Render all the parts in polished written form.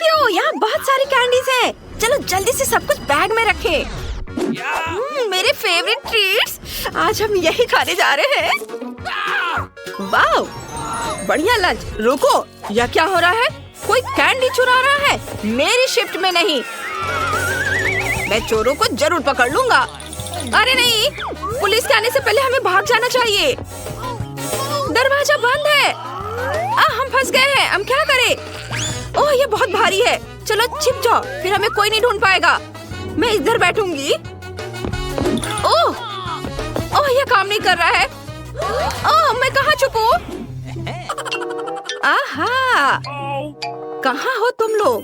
You, यहाँ बहुत सारी कैंडीज हैं। चलो जल्दी से सब कुछ बैग में रखें। मेरे फेवरेट ट्रीट्स, आज हम यही खाने जा रहे हैं। वाह, बढ़िया लंच। रुको, यह क्या हो रहा है? कोई कैंडी चुरा रहा है। मेरी शिफ्ट में नहीं। मैं चोरों को जरूर पकड़ लूंगा। अरे नहीं, पुलिस के आने से पहले हमें भाग जाना चाहिए। दरवाजा बंद है। हम फंस गए हैं। हम क्या करें? ओह, ये बहुत भारी है। चलो छिप जाओ, फिर हमें कोई नहीं ढूंढ पाएगा। मैं इधर बैठूंगी। ओह, ये काम नहीं कर रहा है। ओह, मैं कहाँ छुपूं? आहा, कहाँ हो तुम लोग?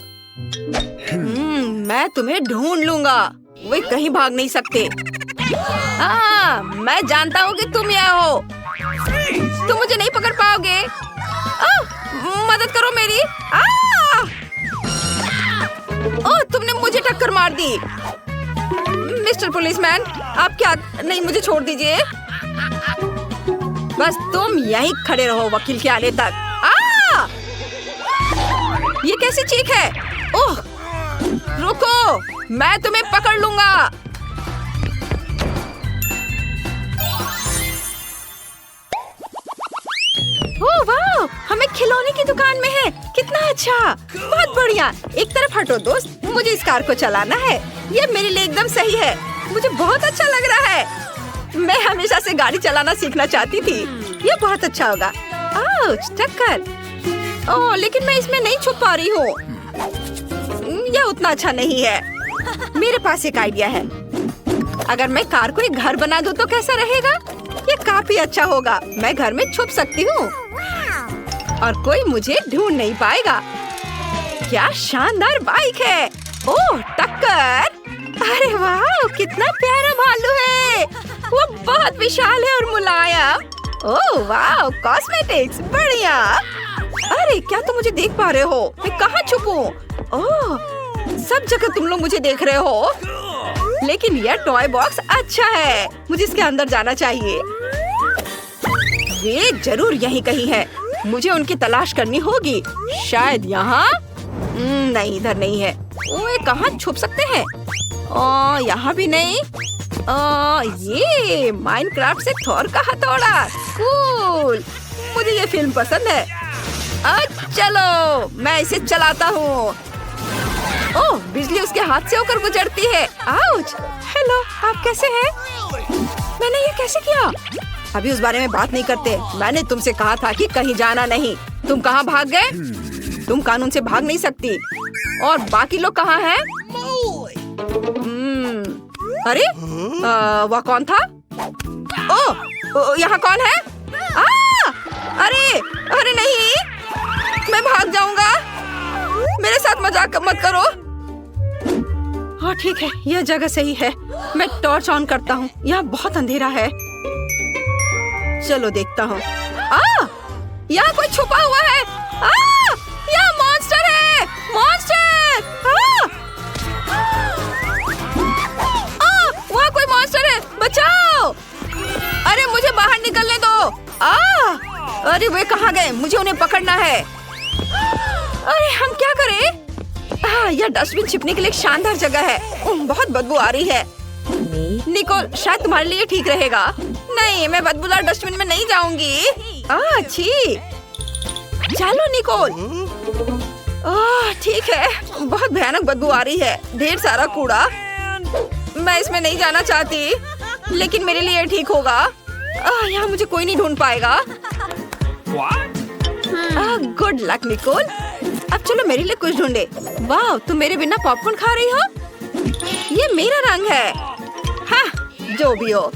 मैं तुम्हें ढूंढ लूंगा। वे कहीं भाग नहीं सकते। मैं जानता हूँ कि तुम यहाँ हो। तुम मुझे नहीं पकड़ पाओगे। मदद करो मेरी। ओह, तुमने मुझे टक्कर मार दी। मिस्टर पुलिसमैन, आप क्या? नहीं, मुझे छोड़ दीजिए। बस तुम यहीं खड़े रहो वकील के आने तक। ये कैसी चीख है? ओह, रुको, मैं तुम्हें पकड़ लूंगा। ओह वाह, हमें खिलौने की दुकान में है। कितना अच्छा, बहुत बढ़िया। एक तरफ हटो दोस्त, मुझे इस कार को चलाना है। ये मेरे लिए एकदम सही है। मुझे बहुत अच्छा लग रहा है। मैं हमेशा से गाड़ी चलाना सीखना चाहती थी। ये बहुत अच्छा होगा। आउच, टक्कर। ओह, लेकिन मैं इसमें नहीं छुप पा रही हूँ। यह उतना अच्छा नहीं है। मेरे पास एक आइडिया है। अगर मैं कार को एक घर बना दूँ तो कैसा रहेगा? ये काफी अच्छा होगा। मैं घर में छुप सकती हूँ और कोई मुझे ढूंढ नहीं पाएगा। क्या शानदार बाइक है। ओह, टक्कर। अरे वाह, कितना प्यारा भालू है। वो बहुत विशाल है और मुलायम। ओह वाह, कॉस्मेटिक्स, बढ़िया। अरे क्या तुम मुझे देख पा रहे हो? मैं कहाँ छुपूं? ओह, सब जगह तुम लोग मुझे देख रहे हो। लेकिन यह टॉय बॉक्स अच्छा है। मुझे इसके अंदर जाना चाहिए। वे जरूर यहीं कहीं है। मुझे उनकी तलाश करनी होगी। शायद यहाँ। नहीं, इधर नहीं है। ओए, कहाँ छुप सकते हैं? यहाँ भी नहीं। ये माइनक्राफ्ट से थोर का हथौड़ा। कूल, मुझे ये फिल्म पसंद है। चलो, मैं इसे चलाता हूँ। ओह, बिजली उसके हाथ से होकर गुजरती है। आउच। हेलो, आप कैसे हैं? मैंने ये कैसे किया? अभी उस बारे में बात नहीं करते। मैंने तुमसे कहा था कि कहीं जाना नहीं। तुम कहाँ भाग गए? तुम कानून से भाग नहीं सकती। और बाकी लोग कहाँ हैं? अरे, वह कौन था? ओह, यहाँ कौन है? अरे नहीं, मैं भाग जाऊंगा। मेरे साथ मजाक मत करो। हाँ ठीक है, यह जगह सही है। मैं टॉर्च ऑन करता हूँ। यहाँ बहुत अंधेरा है। चलो देखता हूँ। यहाँ कोई छुपा हुआ है। यहाँ मॉन्स्टर है। मॉन्स्टर! वहाँ कोई मॉन्स्टर है। बचाओ! अरे मुझे बाहर निकलने दो। अरे वे कहाँ गए? मुझे उन्हें पकड़ना है। अरे हम क्या करें? यह डस्टबिन छिपने के लिए एक शानदार जगह है। बहुत बदबू आ रही है। निकोल, शायद तुम्हारे लिए ठीक रहेगा। नहीं, मैं बदबूदार डस्टबिन में नहीं जाऊंगी। अच्छी। चलो निकोल। ठीक है, बहुत भयानक बदबू आ रही है। ढेर सारा कूड़ा। मैं इसमें नहीं जाना चाहती, लेकिन मेरे लिए ठीक होगा। यहाँ मुझे कोई नहीं ढूंढ पाएगा। Good luck Nicole. अब चलो मेरे लिए कुछ ढूंढे। वाह, तुम मेरे बिना पॉपकॉर्न खा रही हो? ये मेरा रंग है। हाँ, जो भी हो,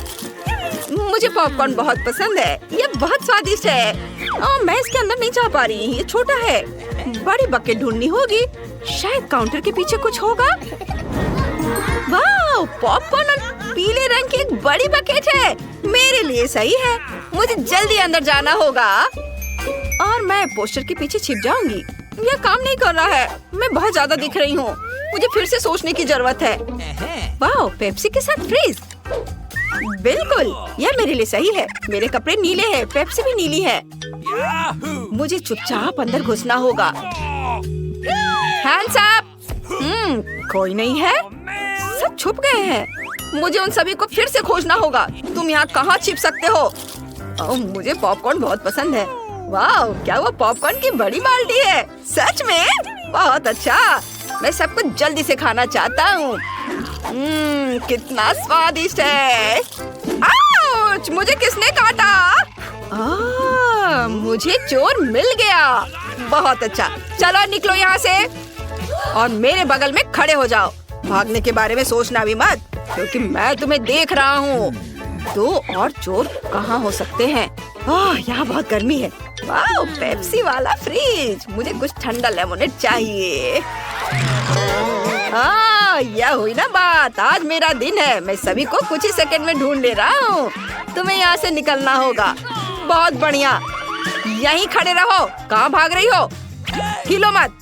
मुझे पॉपकॉर्न बहुत पसंद है। ये बहुत स्वादिष्ट है। मैं इसके अंदर नहीं जा पा रही। ये छोटा है। बड़ी बकेट ढूंढनी होगी। शायद काउंटर के पीछे कुछ होगा। वाह, पॉपकॉर्न और पीले रंग की एक बड़ी बकेट है। मेरे लिए सही है। मुझे जल्दी अंदर जाना होगा और मैं पोस्टर के पीछे छिप जाऊंगी। यह काम नहीं कर रहा है। मैं बहुत ज्यादा दिख रही हूँ। मुझे फिर से सोचने की जरूरत है। वाह, पेप्सी के साथ फ्रीज। बिल्कुल, यह मेरे लिए सही है। मेरे कपड़े नीले हैं, पेप्सी भी नीली है। मुझे चुपचाप अंदर घुसना होगा। Hands up. कोई नहीं है, सब छुप गए हैं। मुझे उन सभी को फिर से खोजना होगा। तुम यहाँ कहाँ छिप सकते हो? मुझे पॉपकॉर्न बहुत पसंद है। वाह, क्या वो पॉपकॉर्न की बड़ी बाल्टी है? सच में बहुत अच्छा। मैं सब कुछ जल्दी से खाना चाहता हूँ। कितना स्वादिष्ट है। आउच! मुझे किसने काटा? मुझे चोर मिल गया। बहुत अच्छा, चलो निकलो यहाँ से और मेरे बगल में खड़े हो जाओ। भागने के बारे में सोचना भी मत, क्योंकि मैं तुम्हें देख रहा हूँ। 2 और चोर कहाँ हो सकते हैं? यहाँ बहुत गर्मी है। वाह, पेप्सी वाला फ्रिज। मुझे कुछ ठंडा लेमोनेड चाहिए। यह हुई ना बात। आज मेरा दिन है। मैं सभी को कुछ ही सेकंड में ढूंढ ले रहा हूँ। तुम्हें यहाँ से निकलना होगा। बहुत बढ़िया, यहीं खड़े रहो। कहाँ भाग रही हो? हिलो मत।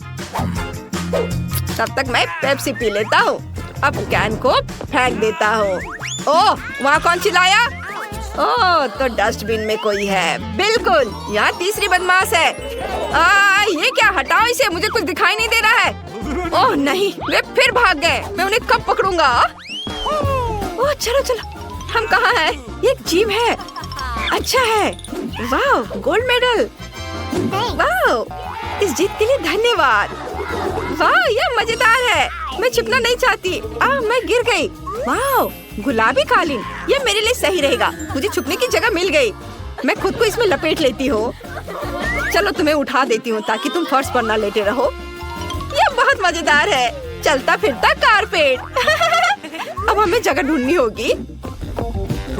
तब तक मैं पेप्सी पी लेता हूँ। अब कैन को फेंक देता हूँ। ओह, वहाँ कौन चिल्लाया? ओह, तो डस्टबिन में कोई है। बिल्कुल, यहाँ तीसरी बदमाश है। ये क्या? हटाओ इसे, मुझे कुछ दिखाई नहीं दे रहा है। ओह नहीं, वे फिर भाग गए। मैं उन्हें कब पकड़ूंगा? ओह चलो चलो, हम कहाँ हैं? ये एक जिम है। अच्छा है। वाह, गोल्ड मेडल। वाह, इस जीत के लिए धन्यवाद। वाह, यह मजेदार है। मैं छिपना नहीं चाहती। मैं गिर गई। वाह, गुलाबी कालीन, ये मेरे लिए सही रहेगा। मुझे छुपने की जगह मिल गई। मैं खुद को इसमें लपेट लेती हूँ। चलो तुम्हें उठा देती हूँ ताकि तुम फर्श पर ना लेटे रहो। ये बहुत मजेदार है। चलता फिरता कारपेट। अब हमें जगह ढूंढनी होगी।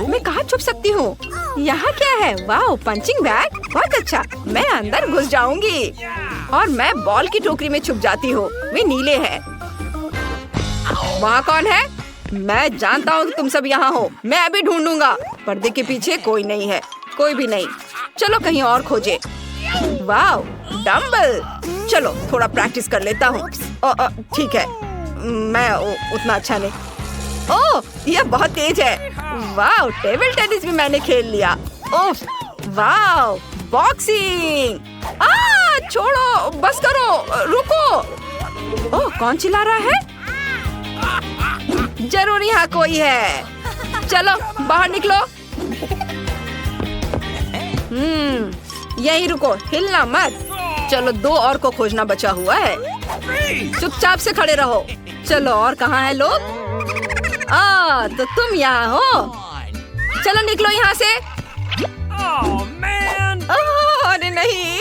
मैं कहाँ छुप सकती हूँ? यहाँ क्या है? वाह, पंचिंग बैग। बहुत अच्छा, मैं अंदर घुस जाऊंगी और मैं बॉल की टोकरी में छुप जाती हूँ। वे नीले हैं। वहाँ कौन है? मैं जानता हूँ कि तुम सब यहाँ हो। मैं अभी ढूंढूंगा। पर्दे के पीछे कोई नहीं है। कोई भी नहीं। चलो कहीं और खोजे। वाह, डम्बल। चलो थोड़ा प्रैक्टिस कर लेता हूँ। ठीक है, मैं उतना अच्छा नहीं। ओह, यह बहुत तेज है। वाह, टेबल टेनिस भी मैंने खेल लिया। ओह वाह, बॉक्सिंग। छोड़ो, बस करो, रुको। ओह, कौन चिल्ला रहा है? जरूर यहाँ कोई है। चलो बाहर निकलो। यहीं रुको, हिलना मत। चलो 2 और को खोजना बचा हुआ है। चुपचाप से खड़े रहो। चलो, और कहाँ है लोग? तो तुम यहाँ हो। चलो निकलो यहाँ से। अरे नहीं।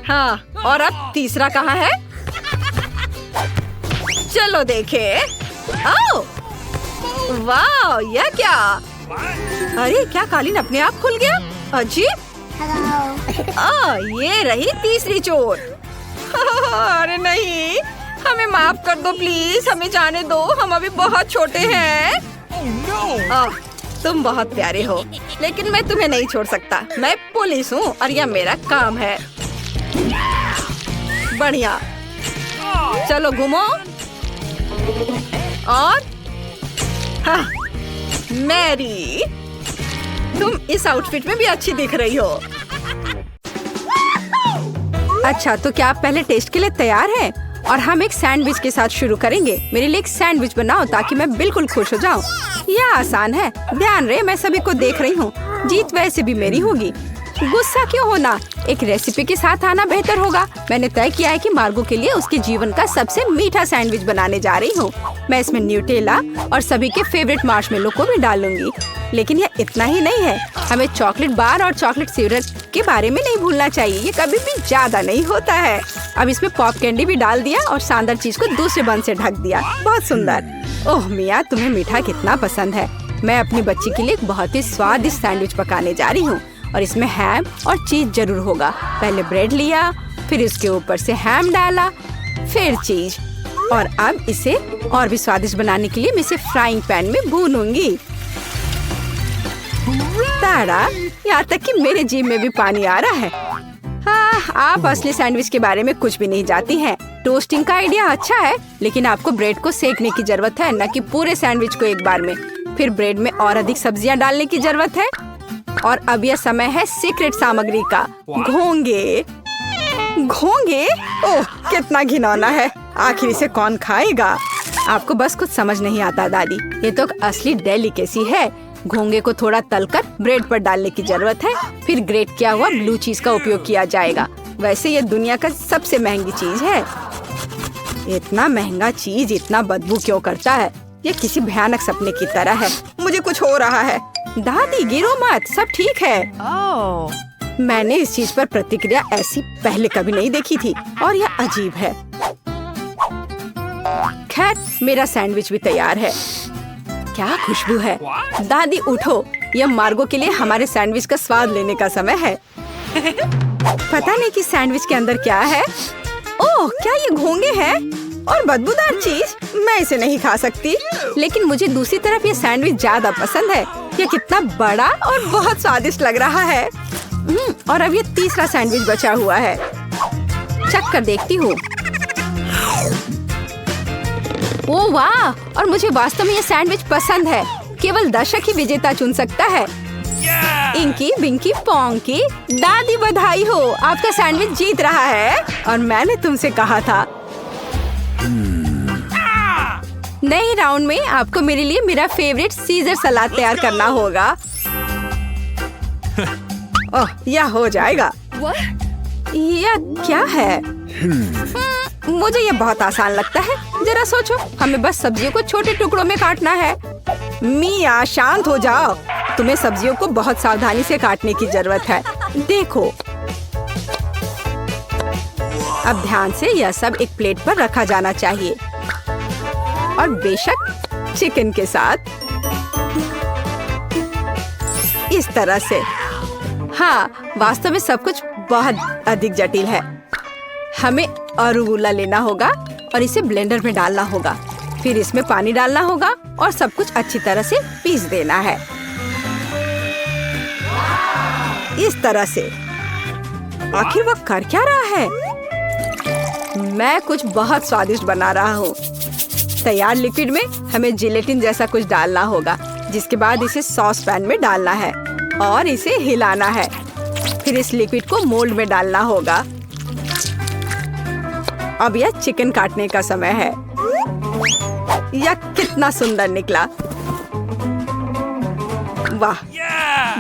हाँ, और अब तीसरा कहाँ है? चलो देखे। वाह, यह क्या? अरे क्या कालीन अपने आप खुल गया? अजीब। ये रही तीसरी चोर। अरे नहीं, हमें माफ कर दो प्लीज। हमें जाने दो, हम अभी बहुत छोटे हैं। तुम बहुत प्यारे हो, लेकिन मैं तुम्हें नहीं छोड़ सकता। मैं पुलिस हूँ और यह मेरा काम है। बढ़िया, चलो घूमो। और मैरी, तुम इस आउटफिट में भी अच्छी दिख रही हो। अच्छा, तो क्या आप पहले टेस्ट के लिए तैयार हैं? और हम एक सैंडविच के साथ शुरू करेंगे। मेरे लिए एक सैंडविच बनाओ ताकि मैं बिल्कुल खुश हो जाऊं। यह आसान है। ध्यान रहे, मैं सभी को देख रही हूँ। जीत वैसे भी मेरी होगी। गुस्सा क्यों होना? एक रेसिपी के साथ आना बेहतर होगा। मैंने तय किया है कि मार्गो के लिए उसके जीवन का सबसे मीठा सैंडविच बनाने जा रही हूँ। मैं इसमें न्यूटेला और सभी के फेवरेट मार्शमेलो को भी डालूंगी। लेकिन यह इतना ही नहीं है। हमें चॉकलेट बार और चॉकलेट सिरप के बारे में नहीं भूलना चाहिए। ये कभी भी ज्यादा नहीं होता है। अब इसमें पॉप कैंडी भी डाल दिया और शानदार चीज को दूसरे बन से ढक दिया। बहुत सुंदर। ओह मिया, तुम्हें मीठा कितना पसंद है। मैं अपनी बच्ची के लिए एक बहुत ही स्वादिष्ट सैंडविच पकाने जा रही हूँ और इसमें हैम और चीज जरूर होगा। पहले ब्रेड लिया, फिर इसके ऊपर से हैम डाला, फिर चीज, और अब इसे और भी स्वादिष्ट बनाने के लिए मैं इसे फ्राइंग पैन में भूनूंगी। तारा, यहाँ तक कि मेरे जीभ में भी पानी आ रहा है। हाँ, आप असली सैंडविच के बारे में कुछ भी नहीं जानती हैं। टोस्टिंग का आइडिया अच्छा है, लेकिन आपको ब्रेड को सेकने की जरूरत है, न कि पूरे सैंडविच को एक बार में। फिर ब्रेड में और अधिक सब्जियां डालने की जरूरत है। और अब यह समय है सीक्रेट सामग्री का, घोंगे। घोंगे? ओह, कितना घिनौना है। आखिर इसे कौन खाएगा? आपको बस कुछ समझ नहीं आता दादी। ये तो असली डेलिकेसी है। घोंगे को थोड़ा तलकर ब्रेड पर डालने की जरूरत है, फिर ग्रेट किया हुआ ब्लू चीज का उपयोग किया जाएगा। वैसे ये दुनिया का सबसे महंगी चीज है। इतना महंगा चीज इतना बदबू क्यों करता है? ये किसी भयानक सपने की तरह है। मुझे कुछ हो रहा है। दादी गिरो मत, सब ठीक है। मैंने इस चीज पर प्रतिक्रिया ऐसी पहले कभी नहीं देखी थी और यह अजीब है। खैर, मेरा सैंडविच भी तैयार है। क्या खुशबू है। दादी उठो, यह मार्गो के लिए हमारे सैंडविच का स्वाद लेने का समय है। पता नहीं कि सैंडविच के अंदर क्या है। ओह, क्या ये घोंगे हैं? और बदबूदार चीज, मैं इसे नहीं खा सकती। लेकिन मुझे दूसरी तरफ ये सैंडविच ज्यादा पसंद है। ये कितना बड़ा और बहुत स्वादिष्ट लग रहा है। और अब ये तीसरा सैंडविच बचा हुआ है। चख कर देखती हूँ। ओह वाह! और मुझे वास्तव में ये सैंडविच पसंद है। केवल दर्शक ही विजेता चुन सकता है। इंकी बिंकी पोंकी, दादी बधाई हो, आपका सैंडविच जीत रहा है। और मैंने तुमसे कहा था। नए राउंड में आपको मेरे लिए मेरा फेवरेट सीजर सलाद तैयार करना होगा। ओह, यह हो जाएगा। यह क्या है? मुझे यह बहुत आसान लगता है। जरा सोचो, हमें बस सब्जियों को छोटे टुकड़ों में काटना है। मिया, शांत हो जाओ। तुम्हें सब्जियों को बहुत सावधानी से काटने की जरूरत है। देखो, अब ध्यान से यह सब एक प्लेट पर रखा जाना चाहिए। और बेशक चिकन के साथ इस तरह से। हाँ, वास्तव में सब कुछ बहुत अधिक जटिल है। हमें अरुगुला लेना होगा और इसे ब्लेंडर में डालना होगा। फिर इसमें पानी डालना होगा और सब कुछ अच्छी तरह से पीस देना है। इस तरह से। आखिर वह कर क्या रहा है? मैं कुछ बहुत स्वादिष्ट बना रहा हूँ। तैयार लिक्विड में हमें जिलेटिन जैसा कुछ डालना होगा, जिसके बाद इसे सॉस पैन में डालना है और इसे हिलाना है। फिर इस लिक्विड को मोल्ड में डालना होगा। अब यह चिकन काटने का समय है। यह कितना सुंदर निकला। वाह,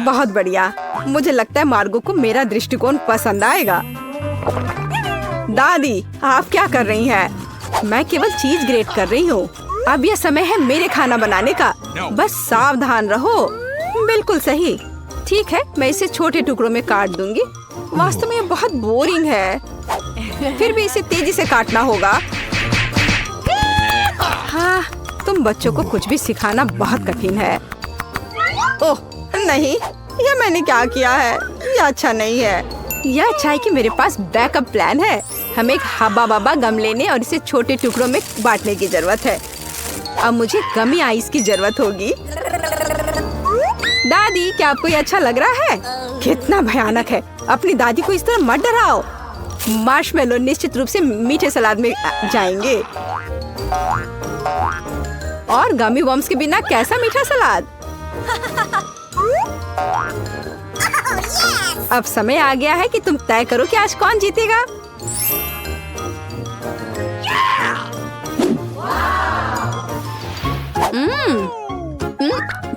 बहुत बढ़िया। मुझे लगता है मार्गो को मेरा दृष्टिकोण पसंद आएगा। दादी, आप क्या कर रही हैं? मैं केवल चीज ग्रेट कर रही हूँ। अब यह समय है मेरे खाना बनाने का। बस सावधान रहो। बिल्कुल सही। ठीक है, मैं इसे छोटे टुकड़ों में काट दूंगी। वास्तव में यह बहुत बोरिंग है। फिर भी इसे तेजी से काटना होगा। हाँ, तुम बच्चों को कुछ भी सिखाना बहुत कठिन है। ओह नहीं, यह मैंने क्या किया है? यह अच्छा नहीं है। यह अच्छा है कि मेरे पास बैकअप प्लान है। हमें एक हब्बा बब्बा गम लेने और इसे छोटे टुकड़ों में बांटने की जरूरत है। अब मुझे गमी आइस की जरूरत होगी। दादी, क्या आपको ये अच्छा लग रहा है? कितना भयानक है। अपनी दादी को इस तरह मत डराओ। मार्शमेलो निश्चित रूप से मीठे सलाद में जाएंगे। और गमी बॉम्ब्स के बिना कैसा मीठा सलाद? अब समय आ गया है कि तुम तय करो कि आज कौन जीतेगा।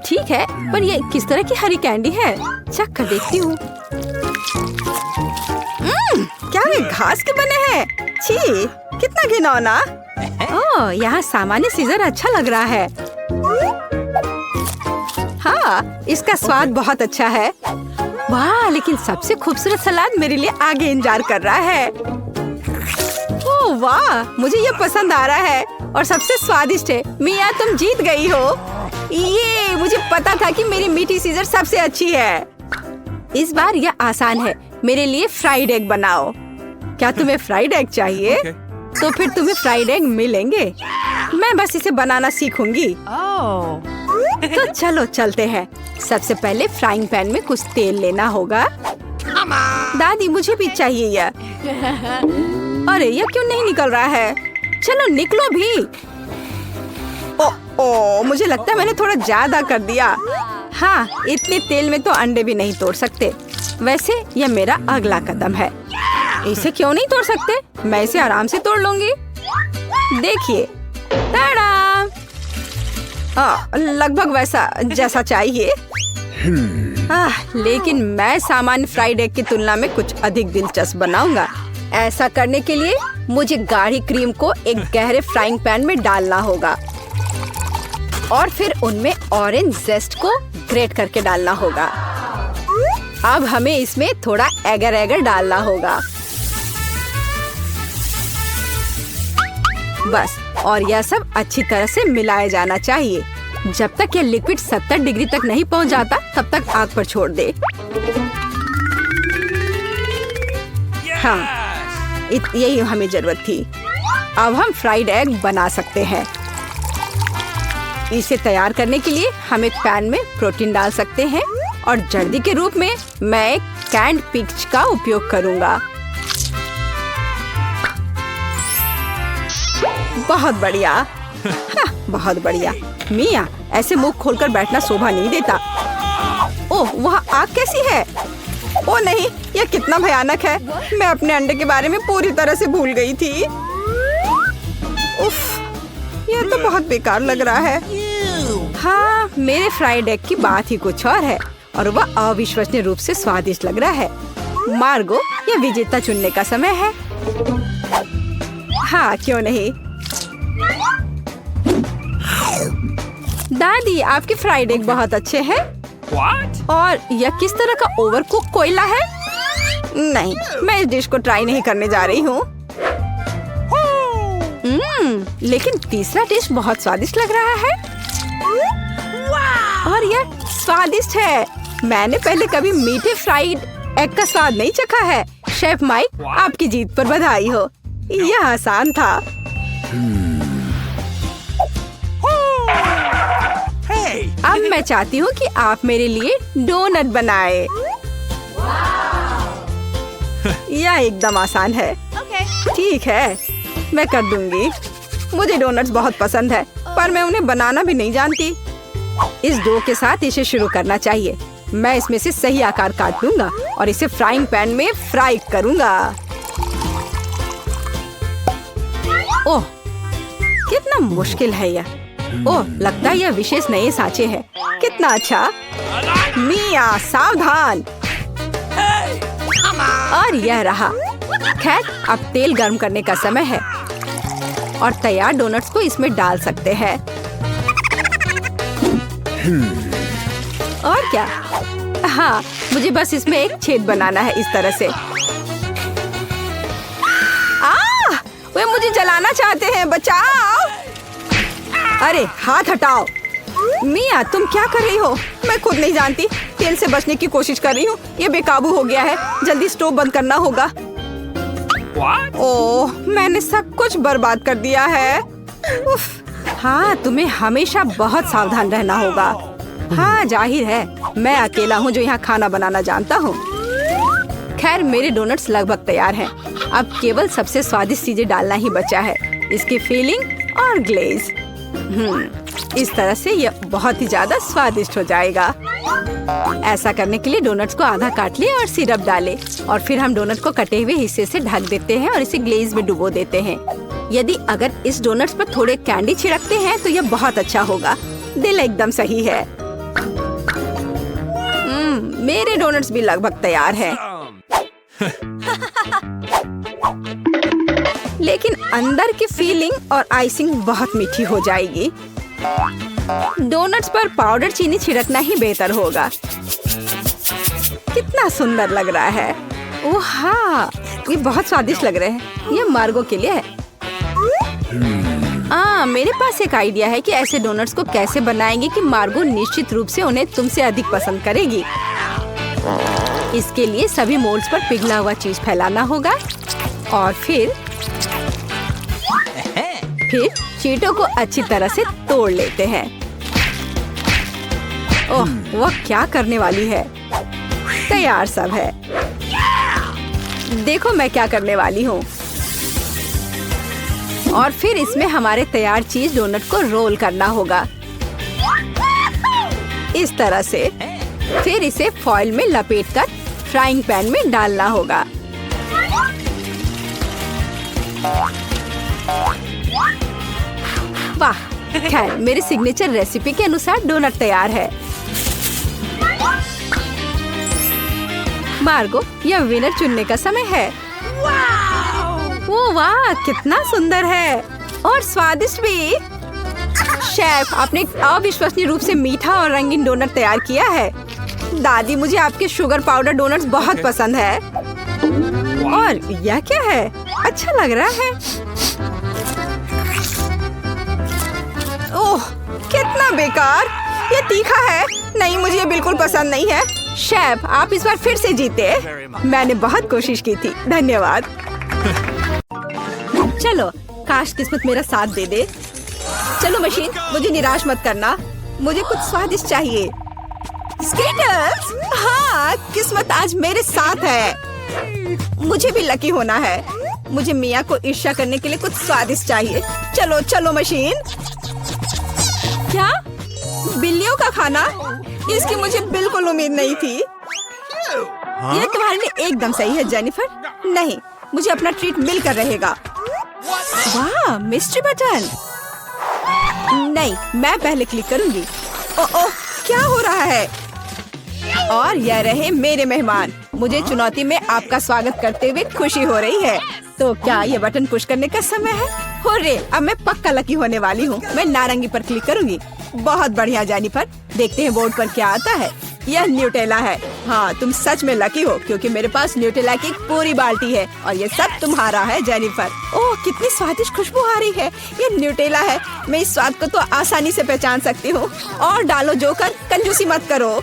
ठीक है, पर ये किस तरह की हरी कैंडी है? चख कर देखती हूँ। क्या ये घास के बने हैं? छी, कितना घिनौना। ओह, यहाँ सामान्य सीजर अच्छा लग रहा है। हाँ, इसका स्वाद बहुत अच्छा है। वाह, लेकिन सबसे खूबसूरत सलाद मेरे लिए आगे इंतजार कर रहा है। ओह वाह, मुझे ये पसंद आ रहा है और सबसे स्वादिष्ट है। मिया, तुम जीत गई हो। ये मुझे पता था कि मेरी मीठी सीजर सबसे अच्छी है। इस बार यह आसान है। मेरे लिए फ्राइड एग बनाओ। क्या तुम्हें फ्राइड एग चाहिए? तो फिर तुम्हें फ्राइड एग मिलेंगे। मैं बस इसे बनाना सीखूंगी। तो चलो चलते हैं। सबसे पहले फ्राइंग पैन में कुछ तेल लेना होगा। दादी, मुझे भी चाहिए यह। अरे, यह क्यों नहीं निकल रहा है? चलो निकलो भी। ओ, मुझे लगता है मैंने थोड़ा ज्यादा कर दिया। हाँ, इतने तेल में तो अंडे भी नहीं तोड़ सकते। वैसे यह मेरा अगला कदम है। इसे क्यों नहीं तोड़ सकते? मैं इसे आराम से तोड़ लूंगी। देखिए, टाडा! लगभग वैसा जैसा चाहिए। लेकिन मैं सामान्य फ्राइड एग की तुलना में कुछ अधिक दिलचस्प बनाऊंगा। ऐसा करने के लिए मुझे गाढ़ी क्रीम को एक गहरे फ्राइंग पैन में डालना होगा और फिर उनमें ऑरेंज जेस्ट को ग्रेट करके डालना होगा। अब हमें इसमें थोड़ा एगर एगर डालना होगा। बस, और यह सब अच्छी तरह से मिलाया जाना चाहिए। जब तक यह लिक्विड 70 डिग्री तक नहीं पहुंच जाता, तब तक आग पर छोड़ दे। हाँ, यही हमें जरूरत थी। अब हम फ्राइड एग बना सकते हैं। इसे तैयार करने के लिए हम एक पैन में प्रोटीन डाल सकते हैं और जर्दी के रूप में मैं एक कैंड पिच का उपयोग करूंगा। बहुत बढ़िया। हाँ, बहुत बढ़िया। मिया, ऐसे मुंह खोलकर बैठना शोभा नहीं देता। ओह, वह आग कैसी है? ओह नहीं, यह कितना भयानक है। मैं अपने अंडे के बारे में पूरी तरह से भूल गई थी। उफ, यह तो बहुत बेकार लग रहा है। हाँ, मेरे फ्राइड एग की बात ही कुछ और है और वह अविश्वसनीय रूप से स्वादिष्ट लग रहा है। मार्गो, यह विजेता चुनने का समय है। हाँ, क्यों नहीं। दादी, आपके फ्राइड एग बहुत अच्छे हैं। और यह किस तरह का ओवरकुक कोयला है? नहीं, मैं इस डिश को ट्राई नहीं करने जा रही हूँ। लेकिन तीसरा डिश बहुत स्वादिष्ट लग रहा है। और यह स्वादिष्ट है। मैंने पहले कभी मीठे फ्राइड एग का स्वाद नहीं चखा है। शेफ माइक, आपकी जीत पर बधाई हो। यह आसान था। अब मैं चाहती हूँ कि आप मेरे लिए डोनट बनाए। यह एकदम आसान है। ठीक है, मैं कर दूंगी। मुझे डोनट्स बहुत पसंद है, पर मैं उन्हें बनाना भी नहीं जानती। इस डो के साथ इसे शुरू करना चाहिए। मैं इसमें से सही आकार काट लूंगा और इसे फ्राइंग पैन में फ्राई करूंगा। ओह, कितना मुश्किल है यह। ओह, लगता है यह विशेष नए सांचे हैं। कितना अच्छा। मिया, सावधान। और यह रहा। खैर, अब तेल गर्म करने का समय है और तैयार डोनट्स को इसमें डाल सकते हैं। और क्या? हाँ, मुझे बस इसमें एक छेद बनाना है, इस तरह से। वे मुझे जलाना चाहते हैं, बचाओ। अरे हाथ हटाओ। मिया, तुम क्या कर रही हो? मैं खुद नहीं जानती। तेल से बचने की कोशिश कर रही हूँ। ये बेकाबू हो गया है। जल्दी स्टोव बंद करना होगा। ओह, मैंने सब कुछ बर्बाद कर दिया है। उफ। हाँ, तुम्हें हमेशा बहुत सावधान रहना होगा। हाँ, जाहिर है, मैं अकेला हूँ जो यहाँ खाना बनाना जानता हूँ। खैर, मेरे डोनट्स लगभग तैयार हैं। अब केवल सबसे स्वादिष्ट चीजें डालना ही बचा है, इसकी फीलिंग और ग्लेज। इस तरह से यह बहुत ही ज्यादा स्वादिष्ट हो जाएगा। ऐसा करने के लिए डोनट्स को आधा काट ले और सिरप डाले और फिर हम डोनट को कटे हुए हिस्से से ढक देते हैं और इसे ग्लेज में डुबो देते हैं। यदि अगर इस डोनट्स पर थोड़े कैंडी छिड़कते हैं तो यह बहुत अच्छा होगा। दिल एकदम सही है। मेरे डोनट्स भी लगभग तैयार हैं। लेकिन अंदर की फीलिंग और आइसिंग बहुत मीठी हो जाएगी। डोनट्स पर पाउडर चीनी छिड़कना ही बेहतर होगा। कितना सुंदर लग रहा है। ओह हाँ, ये बहुत स्वादिष्ट लग रहे हैं। ये मार्गो के लिए है। मेरे पास एक आइडिया है कि ऐसे डोनट्स को कैसे बनाएंगे कि मार्गो निश्चित रूप से उन्हें तुमसे अधिक पसंद करेगी। इसके लिए सभी मोल्ड्स पर पिघला हुआ चीज फैलाना होगा और फिर चीटों को अच्छी तरह से तोड़ लेते हैं। ओह, वह क्या करने वाली है। तैयार सब है। देखो मैं क्या करने वाली हूँ। और फिर इसमें हमारे तैयार चीज डोनट को रोल करना होगा इस तरह से। फिर इसे फॉइल में लपेटकर फ्राइंग पैन में डालना होगा। वाह, खैर मेरी सिग्नेचर रेसिपी के अनुसार डोनट तैयार है। मार्गो, यह विनर चुनने का समय है। ओह वाह, कितना सुंदर है और स्वादिष्ट भी। शेफ, आपने अविश्वसनीय रूप से मीठा और रंगीन डोनट तैयार किया है। दादी, मुझे आपके शुगर पाउडर डोनट्स बहुत पसंद है। और यह क्या है? अच्छा लग रहा है। ओह, कितना बेकार! ये तीखा है। नहीं, मुझे ये बिल्कुल पसंद नहीं है। शेफ, आप इस बार फिर से जीते। मैंने बहुत कोशिश की थी। धन्यवाद। चलो, काश किस्मत मेरा साथ दे दे। चलो मशीन, मुझे निराश मत करना। मुझे कुछ स्वादिष्ट चाहिए। स्कीटल्स! हाँ, किस्मत आज मेरे साथ है। मुझे भी लकी होना है। मुझे मिया को ईर्ष्या करने के लिए कुछ स्वादिष्ट चाहिए। चलो चलो मशीन। क्या? बिल्लियों का खाना? इसकी मुझे बिल्कुल उम्मीद नहीं थी। ये तुम्हारे लिए एकदम सही है जेनिफर। नहीं, मुझे अपना ट्रीट मिलकर रहेगा। वाह, मिस्ट्री बटन। नहीं, मैं पहले क्लिक करूंगी। ओह, क्या हो रहा है? और यह रहे मेरे मेहमान। मुझे चुनौती में आपका स्वागत करते हुए खुशी हो रही है। तो क्या ये बटन पुश करने का समय है? हुर्रे, अब मैं पक्का लकी होने वाली हूँ। मैं नारंगी पर क्लिक करूंगी। बहुत बढ़िया जेनिफर। देखते हैं बोर्ड पर क्या आता है। यह न्यूटेला है। हाँ, तुम सच में लकी हो क्योंकि मेरे पास न्यूटेला की एक पूरी बाल्टी है और ये सब तुम्हारा है जेनिफर। ओह, कितनी स्वादिष्ट खुशबू आ रही है। ये न्यूटेला है। मैं इस स्वाद को तो आसानी से पहचान सकती हूँ। और डालो जोकर, कंजूसी मत करो।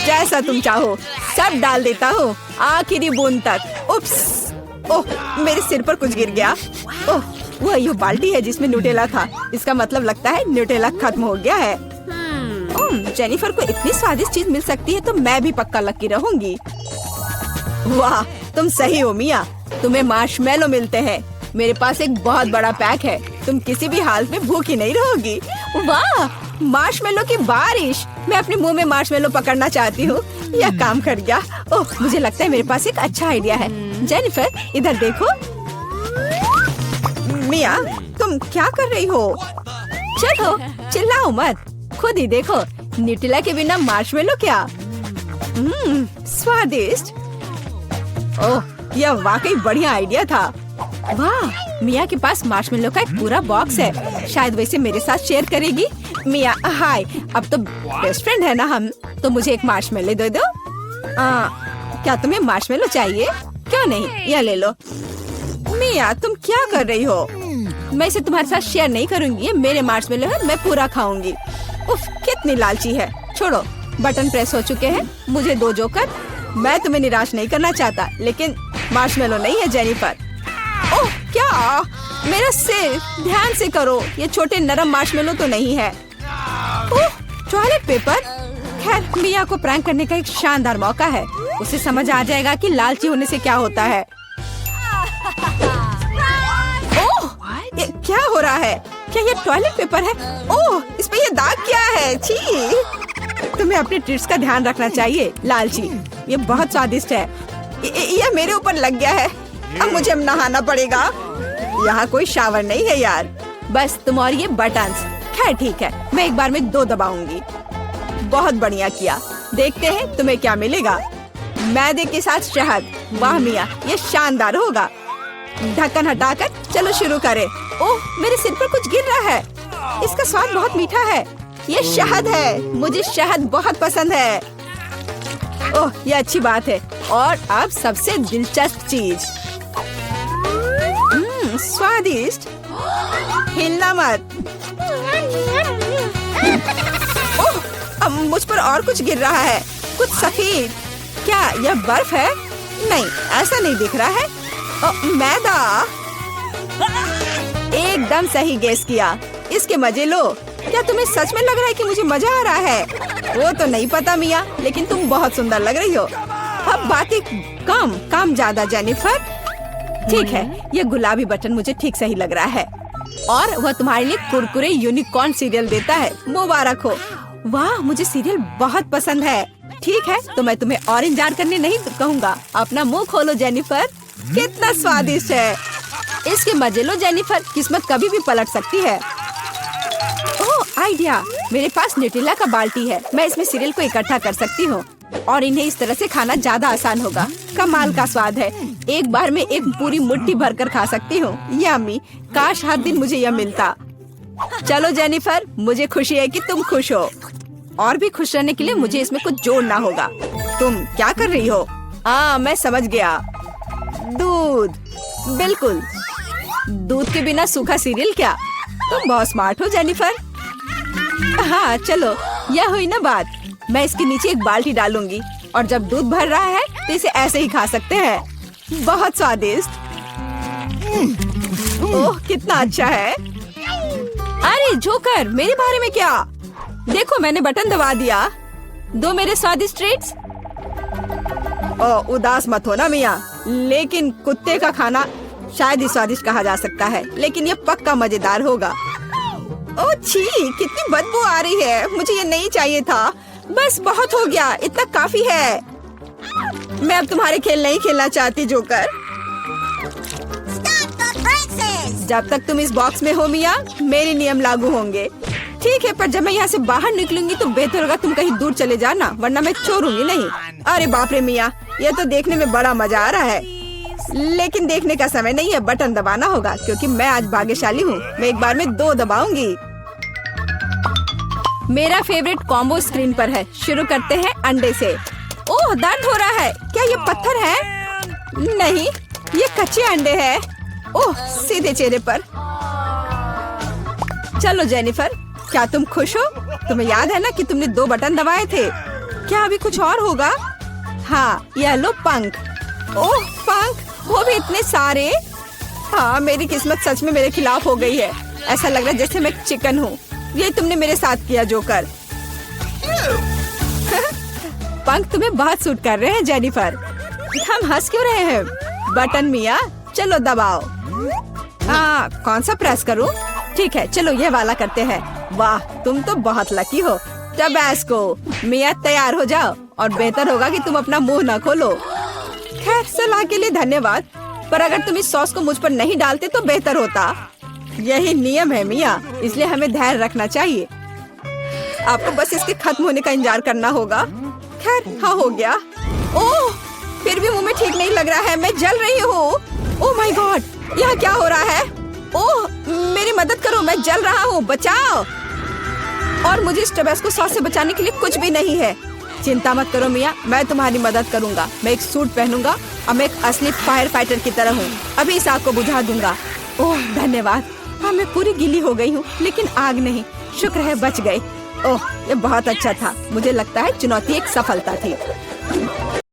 जैसा तुम चाहो सब डाल देता हूँ, आखिरी बूंद तक। उप्स! ओह, मेरे सिर पर कुछ गिर गया। ओह, वह यह बाल्टी है जिसमें न्यूटेला था। इसका मतलब लगता है न्यूटेला खत्म हो गया है। जेनिफर को इतनी स्वादिष्ट चीज मिल सकती है तो मैं भी पक्का लकी रहूंगी। वाह, तुम सही हो मिया। तुम्हें मार्शमेलो मिलते हैं। मेरे पास एक बहुत बड़ा पैक है। तुम किसी भी हालत में भूखी नहीं रहोगी। वाह, मार्शमेलो की बारिश। मैं अपने मुंह में मार्शमेलो पकड़ना चाहती हूँ। यह काम कर गया। ओह, मुझे लगता है मेरे पास एक अच्छा आइडिया है। जेनिफर, इधर देखो। मिया, तुम क्या कर रही हो? चलो, चिल्लाओ मत, खुद ही देखो। न्यूटेला के बिना मार्शमेलो क्या? स्वादिष्ट। ओह, यह वाकई बढ़िया आइडिया था। वाह, मिया के पास मार्शमेलो का एक पूरा बॉक्स है। शायद वैसे मेरे साथ शेयर करेगी। मिया, हाय। अब तो बेस्ट फ्रेंड है ना हम। तो मुझे एक मार्शमेलो दे दो। क्या तुम्हें मार्शमेलो चाहिए? क्यों नहीं, यह ले लो। मिया, तुम क्या कर रही हो? मैं इसे तुम्हारे साथ शेयर नहीं करूंगी। ये मेरे मार्शमेलो है, मैं पूरा खाऊंगी। उफ, कितनी लालची है। छोड़ो, बटन प्रेस हो चुके हैं। मुझे दो जोकर। मैं तुम्हें निराश नहीं करना चाहता, लेकिन मार्शमेलो नहीं है जेनिफर। ओह, क्या? मेरा सिर, ध्यान से करो। ये छोटे नरम मार्शमेलो तो नहीं है। ओह, टॉयलेट पेपर। खैर, मिया को प्रैंक करने का एक शानदार मौका है। उसे समझ आ जाएगा कि लालची होने से क्या होता है। ओह, ये क्या हो रहा है? क्या ये टॉयलेट पेपर है? ओह, इस पे ये दाग क्या है? छी! तुम्हें अपने ट्रीट्स का ध्यान रखना चाहिए, लालची। ये बहुत स्वादिष्ट है। ये मेरे ऊपर लग गया है। अब मुझे नहाना पड़ेगा। यहाँ कोई शावर नहीं है यार। बस तुम और ये बटन्स। खैर ठीक है, मैं एक बार में 2 दबाऊंगी। बहुत बढ़िया किया। देखते हैं तुम्हें क्या मिलेगा। मैदे के साथ शहद। वाह मिया, ये शानदार होगा। ढक्कन हटाकर चलो शुरू करें। ओह, मेरे सिर पर कुछ गिर रहा है। इसका स्वाद बहुत मीठा है। ये शहद है। मुझे शहद बहुत पसंद है। ओह, ये अच्छी बात है। और अब सबसे दिलचस्प चीज। स्वादिष्ट। हिलना मत। ओह, अब मुझ पर और कुछ गिर रहा है। कुछ सफेद। क्या यह बर्फ है? नहीं, ऐसा नहीं दिख रहा है। मैदा। एकदम सही गेस किया। इसके मजे लो। क्या तुम्हें सच में लग रहा है कि मुझे मजा आ रहा है? वो तो नहीं पता मिया, लेकिन तुम बहुत सुंदर लग रही हो। अब बातें कम, काम ज्यादा जेनिफर। ठीक है, ये गुलाबी बटन मुझे ठीक सही लग रहा है। और वह तुम्हारे लिए कुरकुरे यूनिकॉर्न सीरियल देता है। मुबारक हो। वाह, मुझे सीरियल बहुत पसंद है। ठीक है, तो मैं तुम्हें और इंतजार करने नहीं कहूँगा। अपना मुंह खोलो जेनिफर। कितना स्वादिष्ट है। इसके मजे लो जेनिफर, किस्मत कभी भी पलट सकती है। ओह आइडिया, मेरे पास न्यूटेला का बाल्टी है। मैं इसमें सीरियल को इकट्ठा कर सकती हूँ और इन्हें इस तरह से खाना ज्यादा आसान होगा। कमाल का स्वाद है। एक बार में एक पूरी मुट्ठी भरकर खा सकती हूँ। यम्मी, काश हर दिन मुझे यह मिलता। चलो जेनिफर, मुझे खुशी है कि तुम खुश हो। और भी खुश रहने के लिए मुझे इसमें कुछ जोड़ना होगा। तुम क्या कर रही हो? मैं समझ गया। दूध, बिल्कुल। दूध के बिना सूखा सीरियल क्या? तुम बहुत स्मार्ट हो जेनिफर। हाँ चलो, यह हुई ना बात। मैं इसके नीचे एक बाल्टी डालूंगी और जब दूध भर रहा है तो इसे ऐसे ही खा सकते हैं। बहुत स्वादिष्ट। ओह कितना अच्छा है। अरे जोकर, मेरे बारे में क्या? देखो मैंने बटन दबा दिया। दो मेरे स्वादिष्ट ट्रीट्स। उदास मत हो ना मिया, लेकिन कुत्ते का खाना शायद ही स्वादिष्ट कहा जा सकता है, लेकिन ये पक्का मजेदार होगा। ओह छी, कितनी बदबू आ रही है। मुझे ये नहीं चाहिए था। बस बहुत हो गया, इतना काफी है। मैं अब तुम्हारे खेल नहीं खेलना चाहती जोकर। जब तक तुम इस बॉक्स में हो मिया, मेरे नियम लागू होंगे। ठीक है, पर जब मैं यहाँ से बाहर निकलूंगी तो बेहतर होगा तुम कहीं दूर चले जाना, वरना मैं छोड़ूंगी नहीं। अरे बाप रे मिया, यह तो देखने में बड़ा मजा आ रहा है, लेकिन देखने का समय नहीं है। बटन दबाना होगा क्योंकि मैं आज भाग्यशाली हूँ। मैं एक बार में 2 दबाऊंगी। मेरा फेवरेट कॉम्बो स्क्रीन पर है। शुरू करते हैं अंडे से। ओह दर्द हो रहा है। क्या ये पत्थर है? नहीं, ये कच्चे अंडे हैं। ओह सीधे चेहरे पर। चलो जेनिफर, क्या तुम खुश हो? तुम्हें याद है ना कि तुमने 2 बटन दबाए थे। क्या अभी कुछ और होगा? हाँ, यह लो पंख। ओह पंख, वो भी इतने सारे। हाँ, मेरी किस्मत सच में मेरे खिलाफ हो गई है। ऐसा लग रहा है जैसे मैं चिकन हूँ। ये तुमने मेरे साथ किया जोकर। पंख तुम्हें बहुत सूट कर रहे हैं जेनिफर। हम हंस क्यों रहे हैं? बटन मिया, चलो दबाओ। कौन सा प्रेस करूं? ठीक है, चलो ये वाला करते हैं। वाह, तुम तो बहुत लकी हो। टबैस्को, मिया तैयार हो जाओ और बेहतर होगा कि तुम अपना मुंह न खोलो। खैर, सलाह के लिए धन्यवाद, पर अगर तुम इस सॉस को मुझ पर नहीं डालते तो बेहतर होता। यही नियम है मिया, इसलिए हमें धैर्य रखना चाहिए। आपको बस इसके खत्म होने का इंतजार करना होगा। खैर, हाँ हो गया। ओह, फिर भी मुंह में ठीक नहीं लग रहा है। मैं जल रही हूँ। ओह माय गॉड, यहाँ क्या हो रहा है? ओह, मेरी मदद करो, मैं जल रहा हूँ, बचाओ। और मुझे इस टबैस्को सॉस से बचाने के लिए कुछ भी नहीं है। चिंता मत करो मिया, मैं तुम्हारी मदद करूँगा। मैं एक सूट पहनूंगा और मैं एक असली फायर फाइटर की तरह हूँ। अभी इस आग को बुझा दूंगा। ओह धन्यवाद। हाँ, मैं पूरी गीली हो गई हूँ, लेकिन आग नहीं। शुक्र है बच गए। ओह, ये बहुत अच्छा था। मुझे लगता है चुनौती एक सफलता थी।